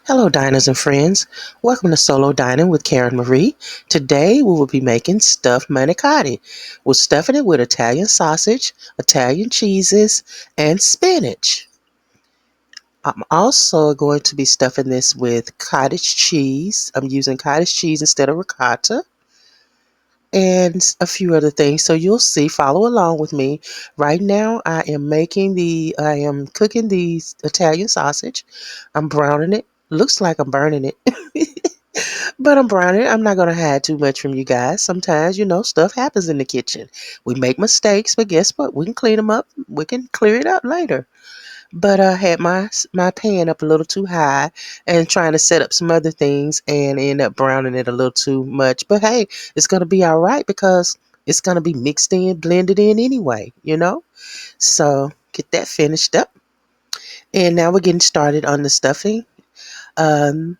Hello, diners and friends. Welcome to Solo Dining with Karen Marie. Today we will be making stuffed manicotti. We're stuffing it with Italian sausage, Italian cheeses, and spinach. I'm also going to be stuffing this with cottage cheese. I'm using cottage cheese instead of ricotta and a few other things. So you'll see, follow along with me. Right now I am cooking the Italian sausage. I'm browning it. Looks like I'm burning it. But I'm browning. I'm not going to hide too much from you guys. Sometimes, stuff happens in the kitchen. We make mistakes, but guess what? We can clean them up. We can clear it up later. But I had my pan up a little too high and trying to set up some other things and end up browning it a little too much. But hey, it's going to be all right because it's going to be mixed in, blended in anyway. So get that finished up. And now we're getting started on the stuffing. Um,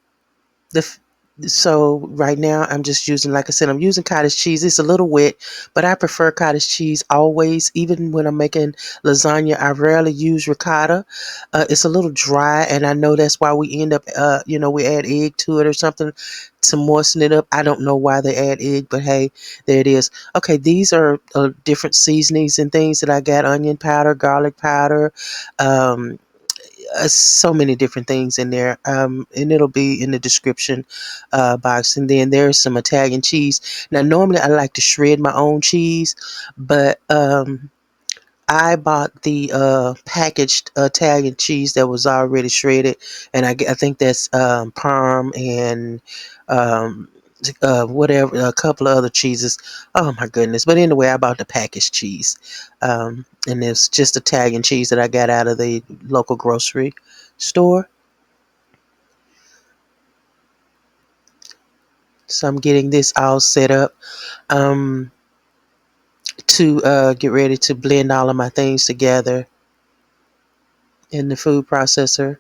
the f- so right now I'm just using, like I said, I'm using cottage cheese. It's a little wet, but I prefer cottage cheese always. Even when I'm making lasagna, I rarely use ricotta. It's a little dry, and I know that's why we end up, we add egg to it or something to moisten it up. I don't know why they add egg, but hey, there it is. Okay, these are different seasonings and things that I got: onion powder, garlic powder, um, so many different things in there, and it'll be in the description box. And then there's some Italian cheese. Now normally I like to shred my own cheese, but I bought the packaged Italian cheese that was already shredded, and I think that's Parm and um, whatever, a couple of other cheeses. Oh my goodness! But anyway, I bought the packaged cheese, and it's just Italian cheese that I got out of the local grocery store. So I'm getting this all set up um, to get ready to blend all of my things together in the food processor.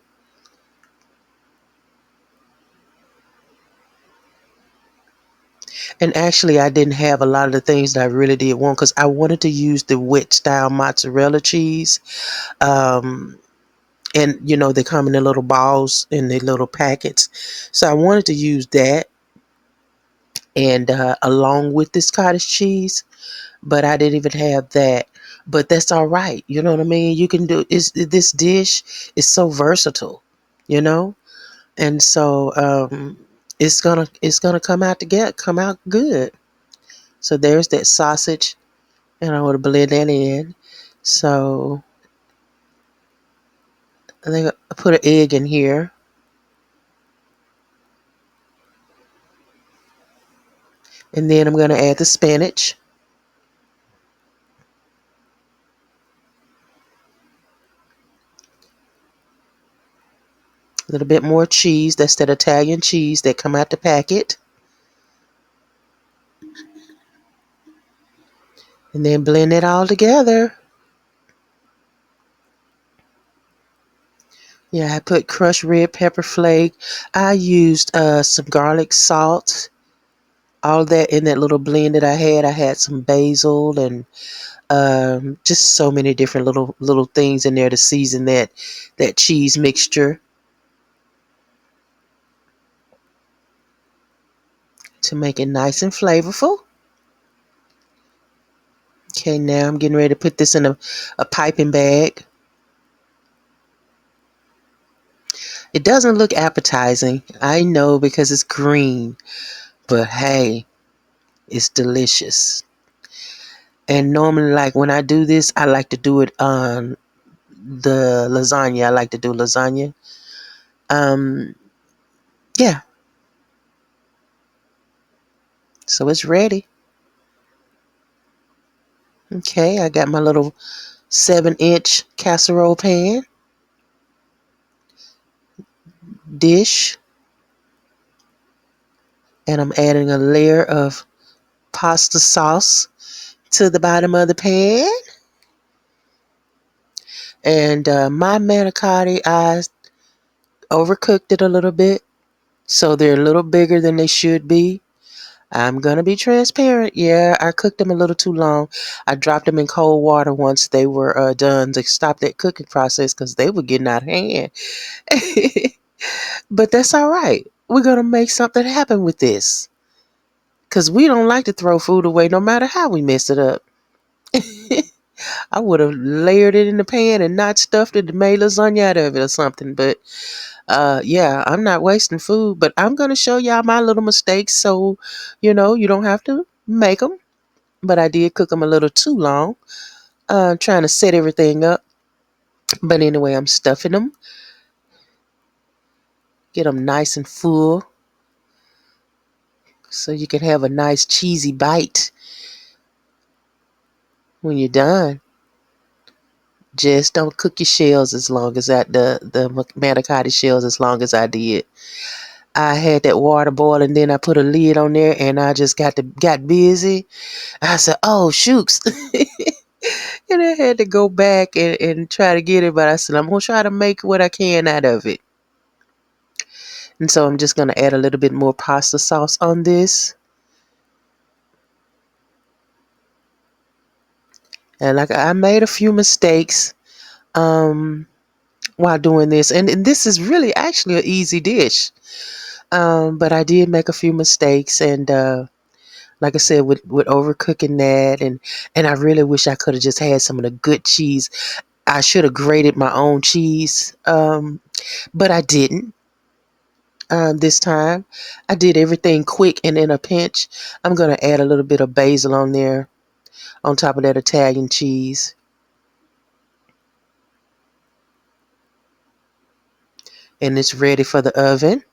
And actually, I didn't have a lot of the things that I really did want because I wanted to use the wet style mozzarella cheese. Um, and, they come in the little balls in the little packets. So I wanted to use that and along with this cottage cheese, but I didn't even have that. But that's all right. You know what I mean? You can do this dish is so versatile, you know? And so it's gonna come out good. So there's that sausage, and I want to blend that in. So I think I put an egg in here, and then I'm going to add the spinach, a little bit more cheese. That's that Italian cheese that come out the packet, and then blend it all together. Yeah, I put crushed red pepper flake. I used some garlic salt, all that in that little blend that I had. I had some basil and just so many different little things in there to season that cheese mixture to make it nice and flavorful. Okay, now I'm getting ready to put this in a piping bag. It doesn't look appetizing, I know, because it's green, but hey, it's delicious. And normally, like when I do this, I like to do it on the lasagna. I like to do lasagna. Um, yeah, so it's ready. Okay, I got my little 7-inch casserole pan dish, and I'm adding a layer of pasta sauce to the bottom of the pan. And my manicotti, I overcooked it a little bit, so they're a little bigger than they should be. I'm gonna be transparent. Yeah, I cooked them a little too long. I dropped them in cold water once they were done to stop that cooking process because they were getting out of hand. But that's all right. We're going to make something happen with this. Because we don't like to throw food away no matter how we mess it up. I would have layered it in the pan and not stuffed it and made lasagna out of it or something. But yeah, I'm not wasting food. But I'm going to show y'all my little mistakes so, you don't have to make them. But I did cook them a little too long, trying to set everything up. But anyway, I'm stuffing them. Get them nice and full so you can have a nice cheesy bite when you're done. Just don't cook your shells as long as the manicotti shells as long as I did. I had that water boil and then I put a lid on there and I just got busy. I said, "Oh shooks," and I had to go back and try to get it. But I said, "I'm gonna try to make what I can out of it." And so I'm just gonna add a little bit more pasta sauce on this. And like I made a few mistakes um, while doing this, and this is really actually an easy dish. But I did make a few mistakes, and like I said, with overcooking that, and I really wish I could have just had some of the good cheese. I should have grated my own cheese, but I didn't. This time, I did everything quick and in a pinch. I'm gonna add a little bit of basil on there, on top of that Italian cheese, and it's ready for the oven.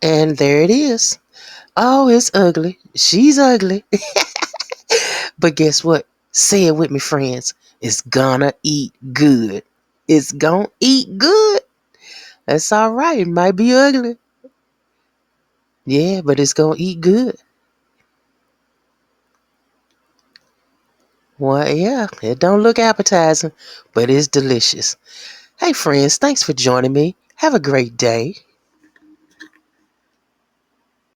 And there it is. Oh, it's ugly. She's ugly. But guess what? Say it with me, friends. It's gonna eat good. It's gonna eat good. That's all right. It might be ugly. Yeah, but it's gonna eat good. Well, yeah, it don't look appetizing, but it's delicious. Hey, friends, thanks for joining me. Have a great day.